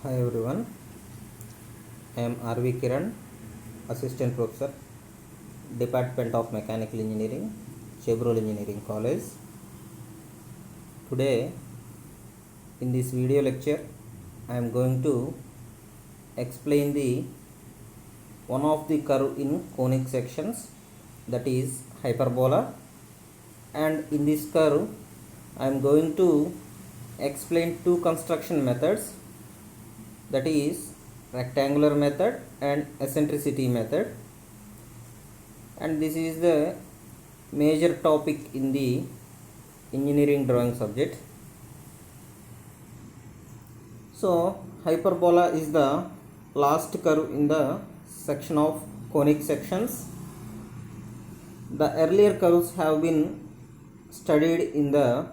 Hi everyone, I am R.V. Kiran, Assistant Professor, Department of Mechanical Engineering, Chevrolet Engineering College. Today, in this video lecture, I am going to explain the one of the curve in conic sections, that is hyperbola, and in this curve, I am going to explain two construction methods, that is rectangular method and eccentricity method, and this is the major topic in the engineering drawing subject. So hyperbola is the last curve in the section of conic sections. The earlier curves have been studied in the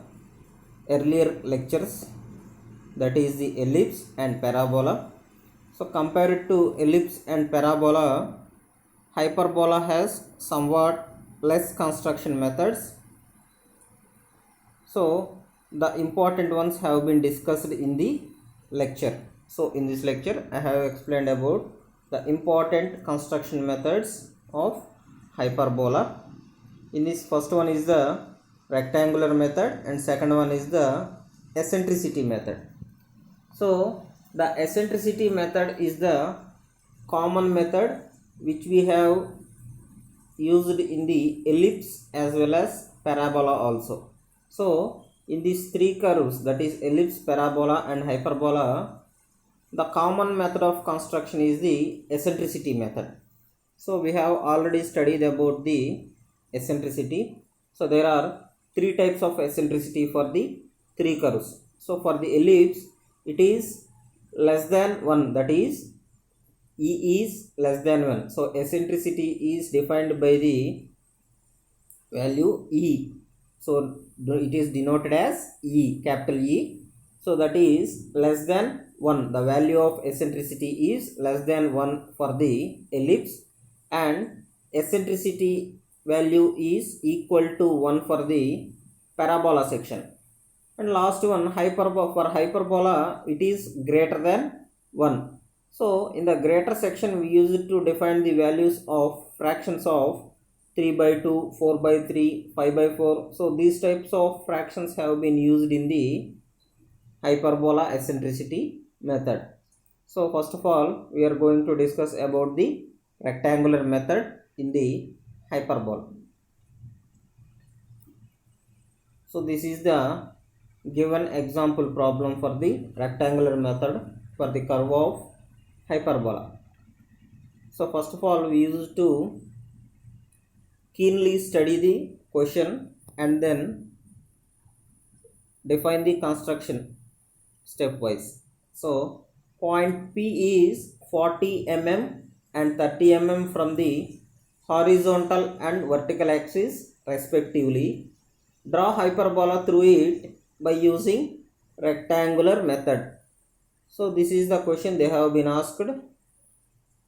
earlier lectures, that is the ellipse and parabola. So compared to ellipse and parabola, hyperbola has somewhat less construction methods. So the important ones have been discussed in the lecture. So in this lecture I have explained about the important construction methods of hyperbola. In this, first one is the rectangular method and second one is the eccentricity method. So the eccentricity method is the common method which we have used in the ellipse as well as parabola also. So in these three curves, that is ellipse, parabola and hyperbola, the common method of construction is the eccentricity method. So we have already studied about the eccentricity. So there are three types of eccentricity for the three curves. So for the ellipse, it is less than 1, that is E is less than 1. So eccentricity is defined by the value E. So it is denoted as E, capital E. So that is less than 1. The value of eccentricity is less than 1 for the ellipse, and eccentricity value is equal to 1 for the parabola section. And last one, for hyperbola, it is greater than 1. So in the greater section, we use it to define the values of fractions of 3 by 2, 4 by 3, 5 by 4. So these types of fractions have been used in the hyperbola eccentricity method. So first of all, we are going to discuss about the rectangular method in the hyperbola. So this is the given example problem for the rectangular method for the curve of hyperbola. So first of all, we used to keenly study the question and then define the construction stepwise. So point P is 40 mm and 30 mm from the horizontal and vertical axis respectively. Draw hyperbola through it by using rectangular method. So this is the question they have been asked.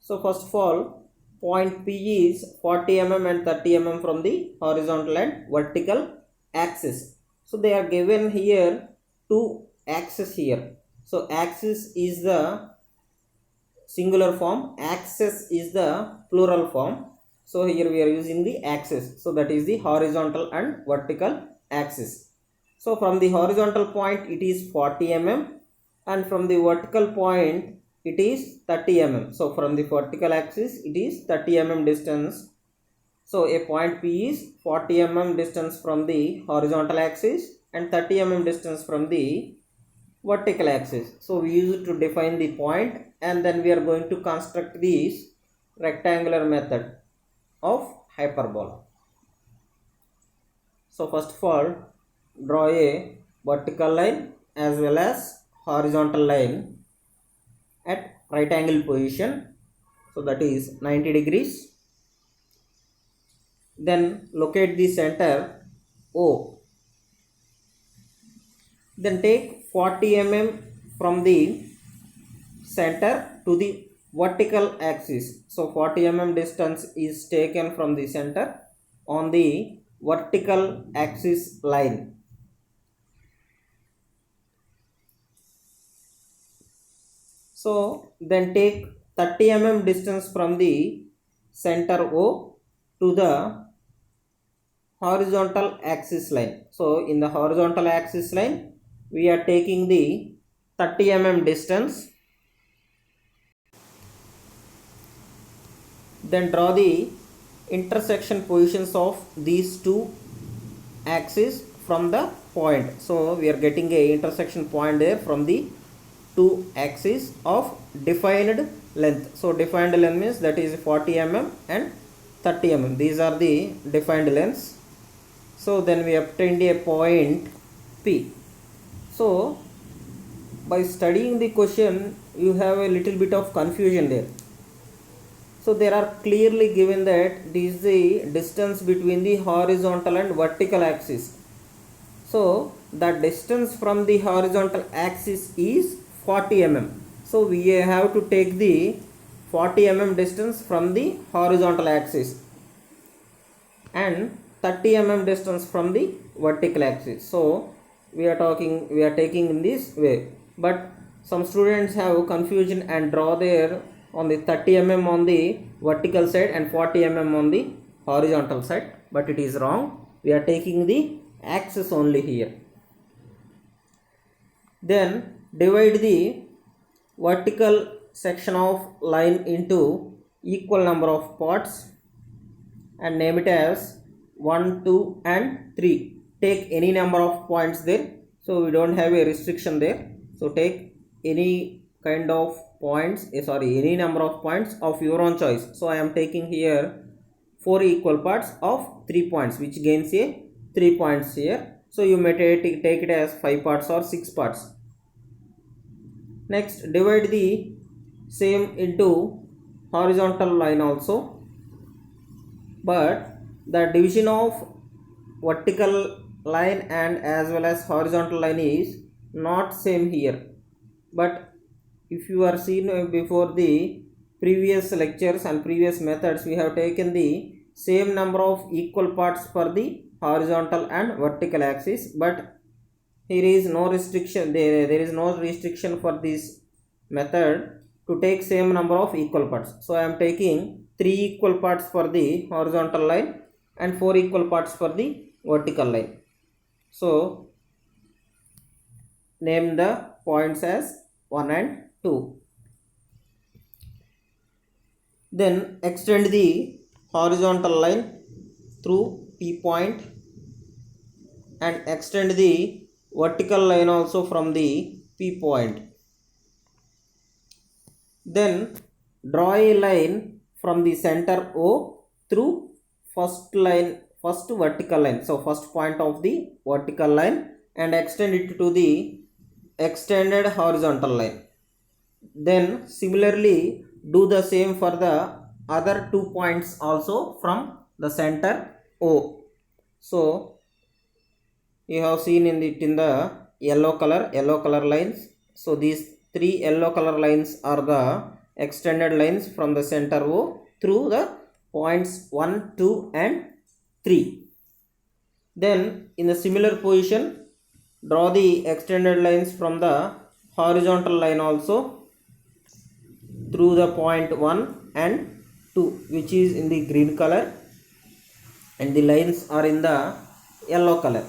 So first of all, point P is 40 mm and 30 mm from the horizontal and vertical axis. So they are given here two axes here. So axis is the singular form, axis is the plural form. So here we are using the axis. So that is the horizontal and vertical axis. So from the horizontal point it is 40 mm and from the vertical point it is 30 mm. So from the vertical axis it is 30 mm distance. So a point P is 40 mm distance from the horizontal axis and 30 mm distance from the vertical axis. So we use it to define the point, and then we are going to construct this rectangular method of hyperbola. So first of all, draw a vertical line as well as horizontal line at right angle position. So that is 90 degrees. Then locate the center O. Then take 40 mm from the center to the vertical axis. So 40 mm distance is taken from the center on the vertical axis line. So then take 30 mm distance from the center O to the horizontal axis line. So in the horizontal axis line we are taking the 30 mm distance. Then draw the intersection positions of these two axes from the point. So we are getting a intersection point there from the two axes of defined length. So defined length means that is 40 mm and 30 mm. These are the defined lengths. So then we obtained a point P. So by studying the question you have a little bit of confusion there. So there are clearly given that this is the distance between the horizontal and vertical axis. So the distance from the horizontal axis is 40 mm. So we have to take the 40 mm distance from the horizontal axis and 30 mm distance from the vertical axis. So we are taking in this way, but some students have confusion and draw there on the 30 mm on the vertical side and 40 mm on the horizontal side, but it is wrong. We are taking the axis only here. Then divide the vertical section of line into equal number of parts and name it as 1, 2 and 3. Take any number of points there, so we don't have a restriction there. So take any kind of points, any number of points of your own choice. So I am taking here 4 equal parts of 3 points, which gains a 3 points here. So you may take it as 5 parts or 6 parts. Next, divide the same into horizontal line also, but the division of vertical line and as well as horizontal line is not same here. But if you are seen before the previous lectures and previous methods, we have taken the same number of equal parts for the horizontal and vertical axis, but here is no restriction. There is no restriction for this method to take same number of equal parts. So I am taking 3 equal parts for the horizontal line and 4 equal parts for the vertical line. So name the points as 1 and 2. Then extend the horizontal line through P point and extend the vertical line also from the P point. Then draw a line from the center O through first vertical line. So first point of the vertical line and extend it to the extended horizontal line. Then similarly do the same for the other 2 points also from the center O. So you have seen in the yellow color lines. So these 3 yellow color lines are the extended lines from the center O through the points 1, 2 and 3. Then in the similar position draw the extended lines from the horizontal line also through the point 1 and 2, which is in the green color, and the lines are in the yellow color.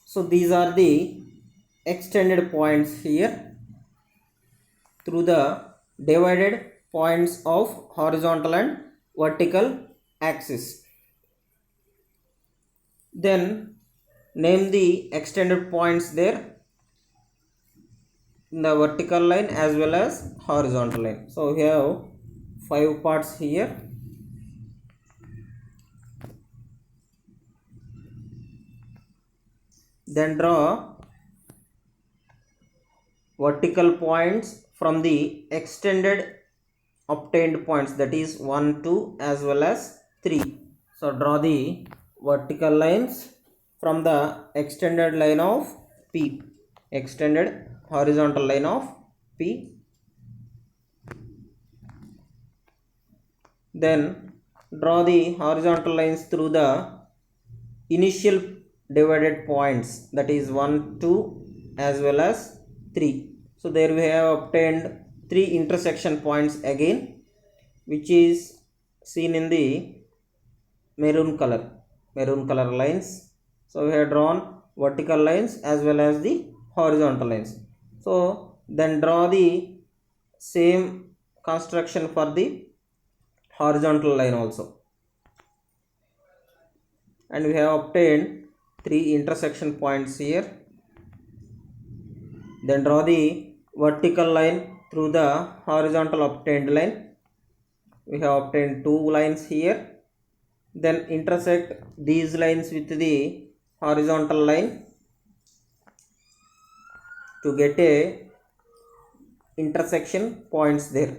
So these are the extended points here through the divided points of horizontal and vertical axis. Then name the extended points there in the vertical line as well as horizontal line. So we have 5 parts here. Then draw vertical points from the extended obtained points, that is 1, 2 as well as 3. So draw the vertical lines from the extended line of P, extended horizontal line of P. Then draw the horizontal lines through the initial divided points, that is 1, 2 as well as 3. So there we have obtained three intersection points again, which is seen in the maroon color lines. So we have drawn vertical lines as well as the horizontal lines. So then draw the same construction for the horizontal line also, and we have obtained three intersection points here. Then draw the vertical line through the horizontal obtained line. We have obtained two lines here. Then intersect these lines with the horizontal line to get a intersection points there.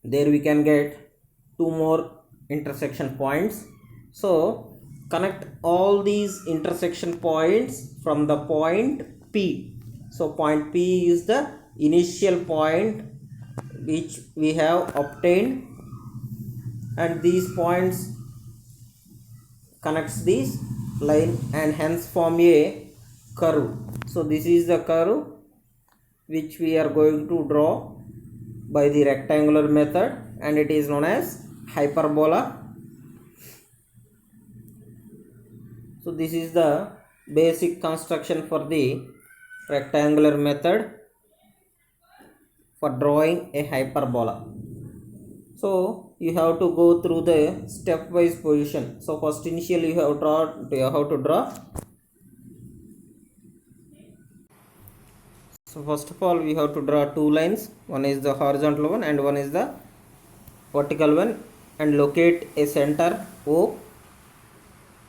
There we can get two more intersection points. So connect all these intersection points from the point P. So point P is the initial point which we have obtained, and these points connects this line and hence form a curve. So this is the curve which we are going to draw by the rectangular method, and it is known as hyperbola. So this is the basic construction for the rectangular method for drawing a hyperbola. So you have to go through the stepwise position. So first initially you have to draw. So first of all we have to draw two lines. One is the horizontal one and one is the vertical one, and locate a center O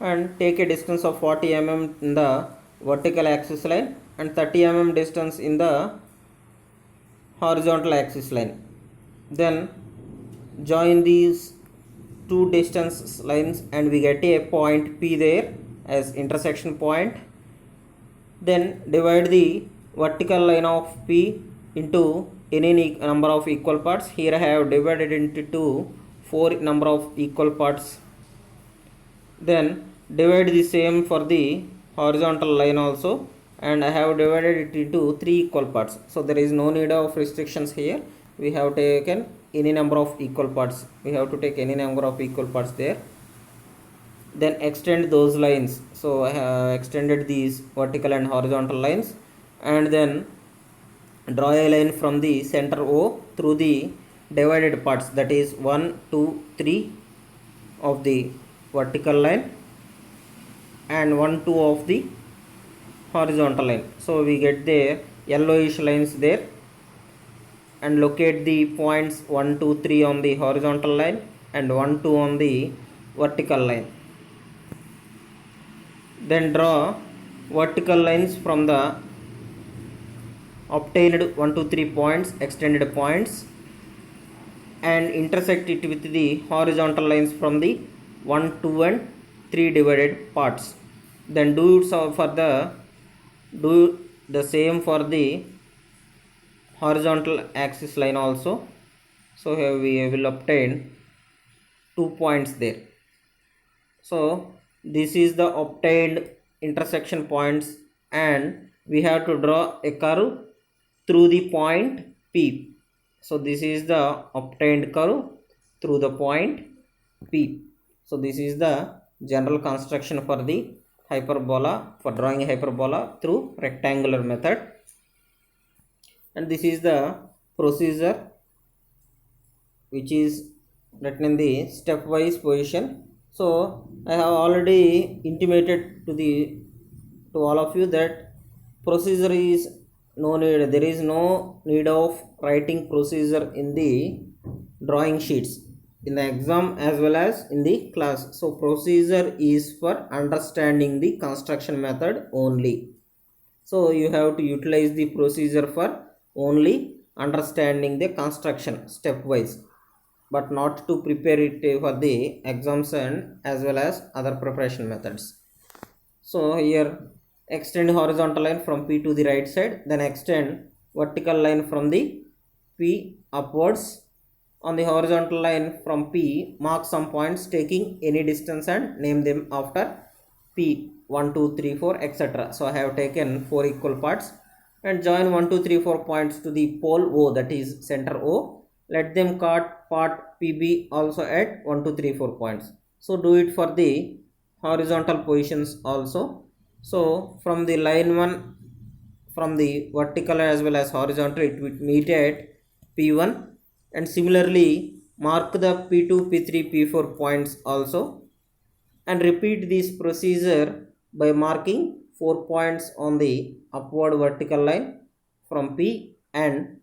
and take a distance of 40 mm in the vertical axis line and 30 mm distance in the horizontal axis line. Then join these two distance lines and we get a point P there as intersection point. Then divide the vertical line of P into any number of equal parts. Here I have divided into 4 number of equal parts. Then divide the same for the horizontal line also, and I have divided it into 3 equal parts. So there is no need of restrictions here. We have taken any number of equal parts. We have to take any number of equal parts there. Then extend those lines. So I have extended these vertical and horizontal lines, and then draw a line from the center O through the divided parts, that is 1, 2, 3 of the vertical line and 1, 2 of the horizontal line. So we get the yellowish lines there, and locate the points 1, 2, 3 on the horizontal line and 1, 2 on the vertical line. Then draw vertical lines from the obtained 1, 2, 3 points, extended points, and intersect it with the horizontal lines from the 1, 2 and 3 divided parts. Then do the same for the horizontal axis line also. So here we will obtain 2 points there. So this is the obtained intersection points, and we have to draw a curve through the point P. So this is the obtained curve through the point P. So this is the general construction for the hyperbola, for drawing a hyperbola through rectangular method. And this is the procedure which is written in the stepwise position. So I have already intimated to all of you that procedure is no need. There is no need of writing procedure in the drawing sheets in the exam as well as in the class. So procedure is for understanding the construction method only. So you have to utilize the procedure for only understanding the construction stepwise, but not to prepare it for the exams and as well as other preparation methods. So here extend horizontal line from P to the right side, then extend vertical line from the P upwards. On the horizontal line from P, mark some points taking any distance and name them after P, 1, 2, 3, 4 etc. So I have taken 4 equal parts. and join 1, 2, 3, 4 points to the pole O, that is center O. Let them cut part PB also at 1, 2, 3, 4 points. So do it for the horizontal positions also. So from the line 1, from the vertical as well as horizontal, it will meet at P1, and similarly mark the P2, P3, P4 points also, and repeat this procedure by marking 4 points on the upward vertical line from P and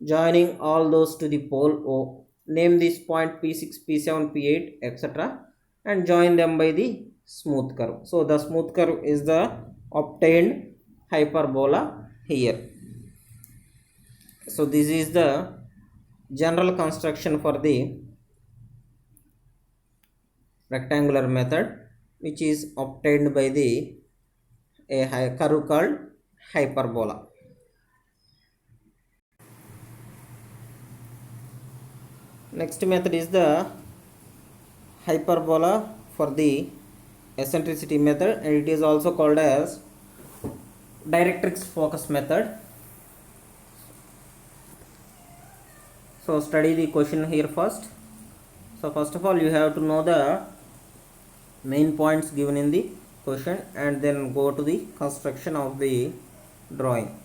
joining all those to the pole O. Name this point P6, P7, P8, etc. and join them by the smooth curve. So the smooth curve is the obtained hyperbola here. So this is the general construction for the rectangular method, which is obtained by the a curve called hyperbola. Next method is the hyperbola for the eccentricity method, and it is also called as directrix focus method. So study the question here first. So first of all, you have to know the main points given in the question and then go to the construction of the drawing.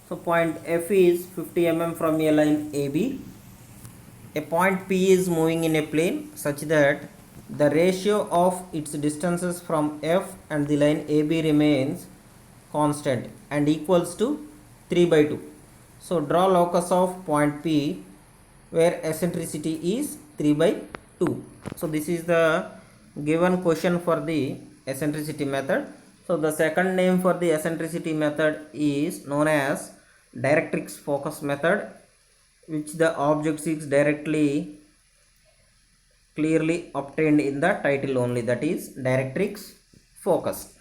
So point F is 50 mm from a line AB. A point P is moving in a plane such that the ratio of its distances from F and the line AB remains constant and equals to 3 by 2. So draw locus of point P where eccentricity is 3 by 2. So this is the given question for the eccentricity method. So the second name for the eccentricity method is known as directrix focus method, which the object is directly clearly obtained in the title only, that is directrix focus.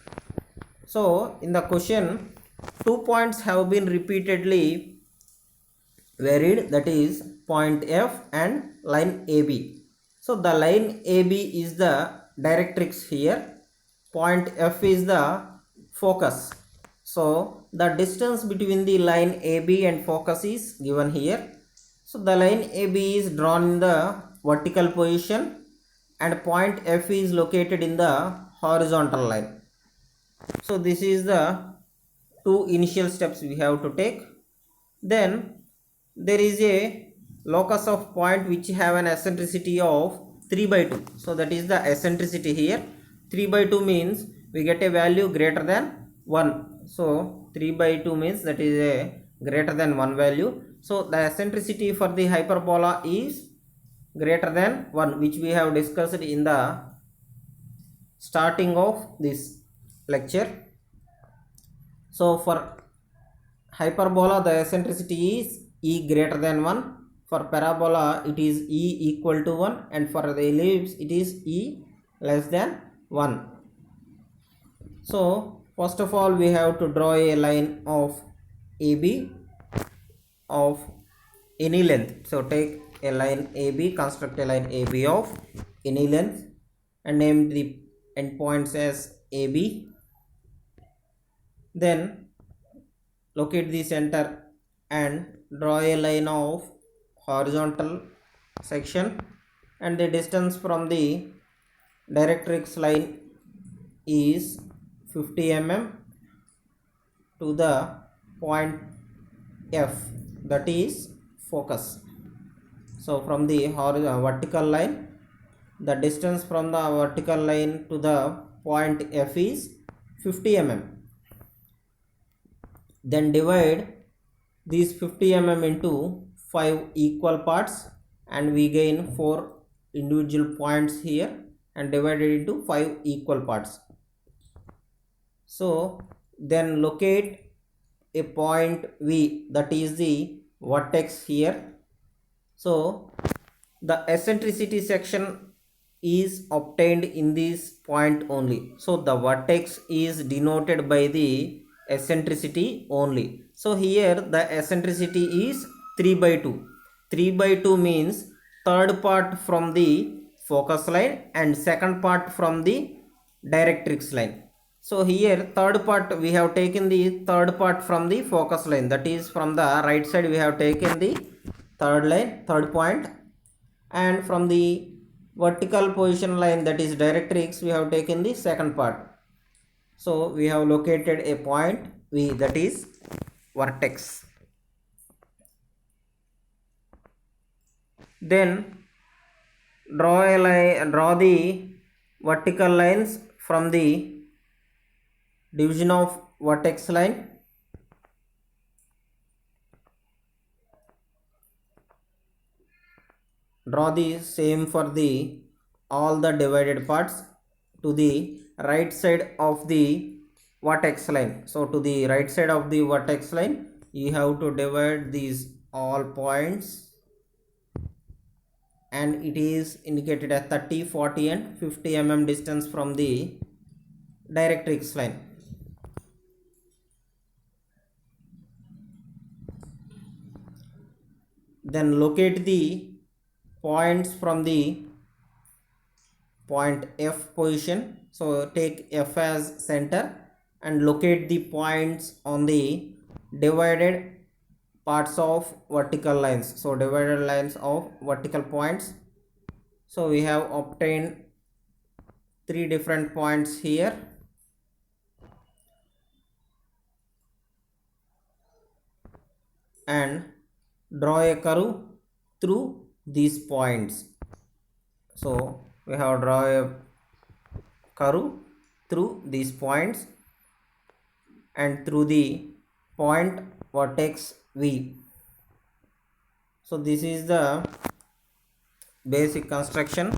So in the question, 2 points have been repeatedly varied, that is point F and line AB. So the line AB is the directrix here, point F is the focus. So the distance between the line AB and focus is given here. So the line AB is drawn in the vertical position and point F is located in the horizontal line. So this is the two initial steps we have to take. Then there is a locus of point which have an eccentricity of 3 by 2. So that is the eccentricity here. 3 by 2 means we get a value greater than 1. So 3 by 2 means that is a greater than 1 value. So the eccentricity for the hyperbola is greater than 1, which we have discussed in the starting of this lecture. So for hyperbola the eccentricity is E greater than 1. For parabola it is E equal to 1, and for the ellipse it is E less than 1. So first of all we have to draw a line of AB of any length. So take a line AB, construct a line AB of any length and name the endpoints as AB. Then locate the center and draw a line of horizontal section, and the distance from the directrix line is 50 mm to the point F, that is focus. So from the vertical line, the distance from the vertical line to the point F is 50 mm. Then divide these 50 mm into 5 equal parts and we gain 4 individual points here and divide it into 5 equal parts. So then locate a point V, that is the vertex here. So the eccentricity section is obtained in this point only. So the vertex is denoted by the eccentricity only. So here the eccentricity is 3 by 2. 3 by 2 means third part from the focus line and second part from the directrix line. So here third part, we have taken the third part from the focus line, that is from the right side we have taken the third point, and from the vertical position line, that is directrix, we have taken the second part. So we have located a point V, that is vertex. Then draw the vertical lines from the division of vertex line. Draw the same for the all the divided parts to the right side of the vertex line. So to the right side of the vertex line, you have to divide these all points, and it is indicated as 30, 40 and 50 mm distance from the directrix line. Then locate the points from the point F position. So take F as center and locate the points on the divided parts of vertical lines. So divided lines of vertical points. So we have obtained 3 different points here. And draw a curve through these points. So we have draw a curve through these points and through the point vertex V. So this is the basic construction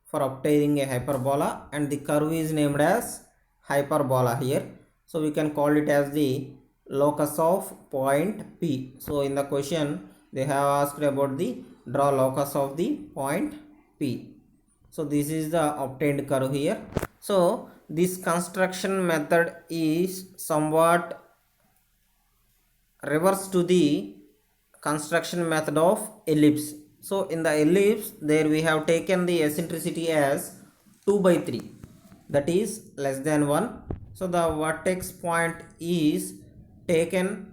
for obtaining a hyperbola, and the curve is named as hyperbola here. So we can call it as the locus of point P. So in the question they have asked about the draw locus of the point P. So this is the obtained curve here. So this construction method is somewhat reverse to the construction method of ellipse. So in the ellipse, there we have taken the eccentricity as 2 by 3, that is less than 1. So the vertex point is taken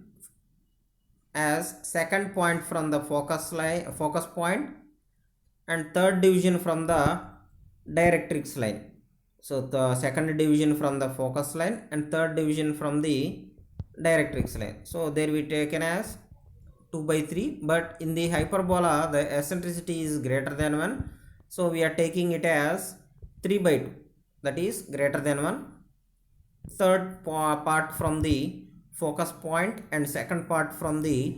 as second point from the focus point, and third division from the directrix line. So the second division from the focus line and third division from the directrix line. So there we taken as 2 by 3, but in the hyperbola the eccentricity is greater than 1. So we are taking it as 3 by 2, that is greater than 1. Third part from the focus point and second part from the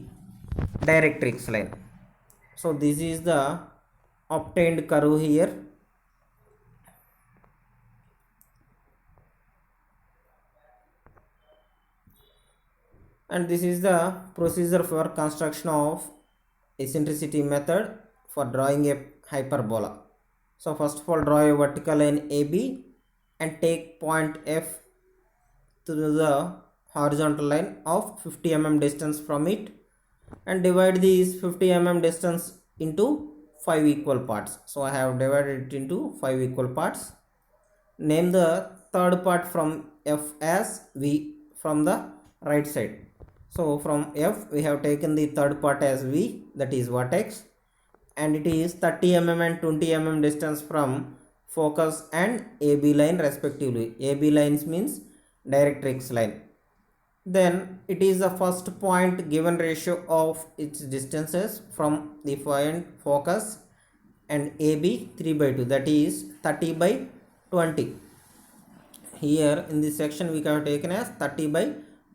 directrix line. So this is the obtained curve here. And this is the procedure for construction of eccentricity method for drawing a hyperbola. So first of all, draw a vertical line AB and take point F to the horizontal line of 50 mm distance from it, and divide these 50 mm distance into 5 equal parts. So I have divided it into 5 equal parts. Name the third part from F as V from the right side. So from F we have taken the third part as V, that is vertex, and it is 30 mm and 20 mm distance from focus and AB line respectively. AB lines means directrix line. Then it is the first point given ratio of its distances from the point focus and AB 3 by 2, that is 30 by 20. Here in this section we have taken as 30 by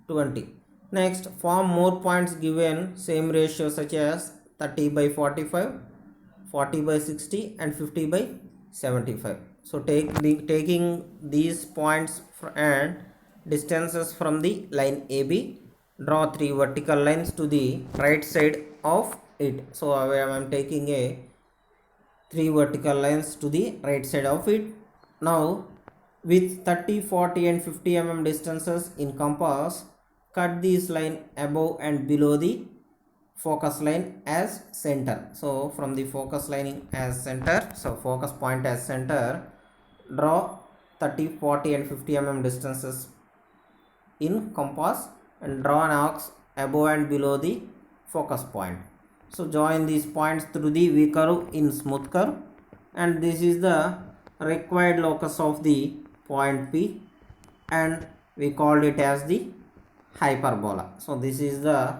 20. Next, form more points given same ratio such as 30 by 45, 40 by 60 and 50 by 75. So taking these points and distances from the line AB, draw 3 vertical lines to the right side of it. So I am taking a 3 vertical lines to the right side of it. Now with 30, 40 and 50 mm distances in compass, cut this line above and below the focus line as center. So from the focus line as center, so focus point as center, draw 30, 40 and 50 mm distances in compass and draw an arc above and below the focus point. So join these points through the V curve in smooth curve, and this is the required locus of the point P, and we called it as the hyperbola. So this is the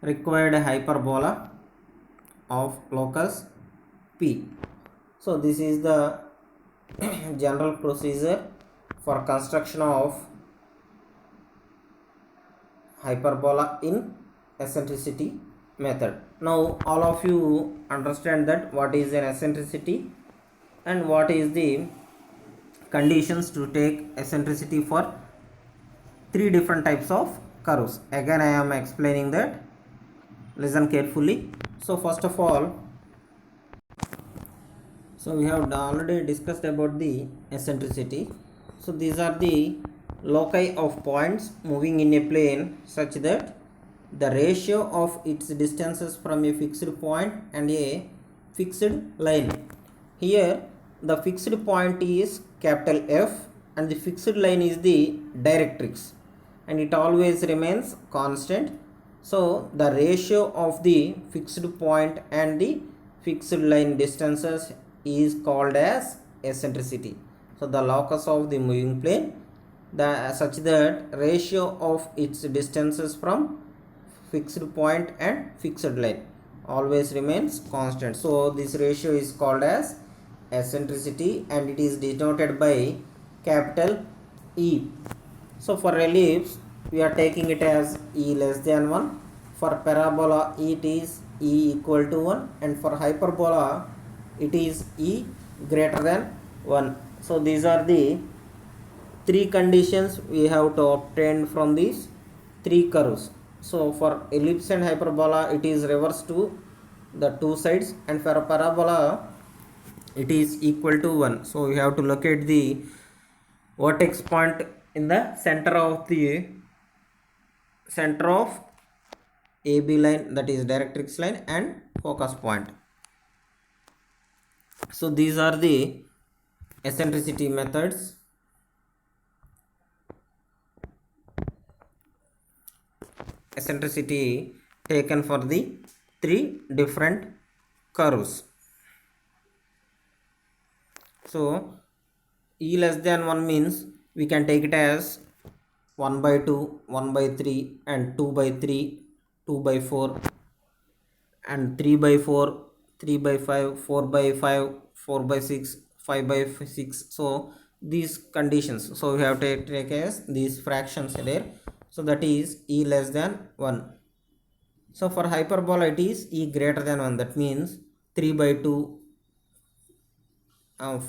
required hyperbola of locus P. So this is the general procedure for construction of hyperbola in eccentricity method. Now all of you understand that what is an eccentricity and what is the conditions to take eccentricity for three different types of curves. Again I am explaining that, listen carefully. So first of all, so we have already discussed about the eccentricity. So these are the loci of points moving in a plane such that the ratio of its distances from a fixed point and a fixed line. Here the fixed point is capital F and the fixed line is the directrix, and it always remains constant. So the ratio of the fixed point and the fixed line distances is called as eccentricity. So the locus of the moving plane, such that ratio of its distances from fixed point and fixed line always remains constant. So this ratio is called as eccentricity and it is denoted by capital E. So for ellipse we are taking it as E less than 1. For parabola it is E equal to 1, and for hyperbola it is E greater than 1. So these are the three conditions we have to obtain from these three curves. So for ellipse and hyperbola it is reverse to the two sides, and for a parabola it is equal to 1. So we have to locate the vertex point in the center of AB line, that is directrix line, and focus point. So these are the eccentricity methods. Eccentricity taken for the three different curves. So E less than 1 means we can take it as 1 by 2, 1 by 3 and 2 by 3, 2 by 4 and 3 by 4, 3 by 5, 4 by 5, 4 by 6, 5 by 6. So these conditions, so we have to take as these fractions there. So that is E less than 1. So for hyperbola it is E greater than 1. That means 3 by 2,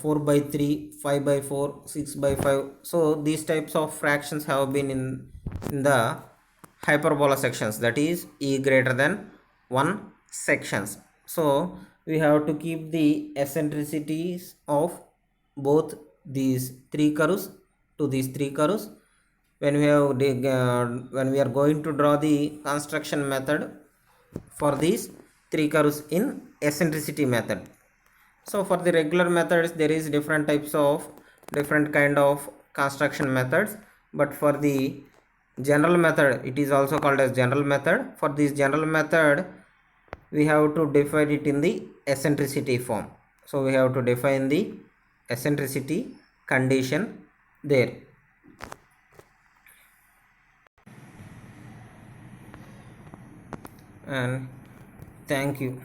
4 by 3, 5 by 4, 6 by 5. So these types of fractions have been in the hyperbola sections, that is E greater than 1 sections. So we have to keep the eccentricities of both these three curves to these three curves when we are going to draw the construction method for these three curves in eccentricity method. So for the regular methods there is different types of different kind of construction methods, but for the general method it is also called as general method. For this general method we have to define it in the eccentricity form. So we have to define the eccentricity condition there. And thank you.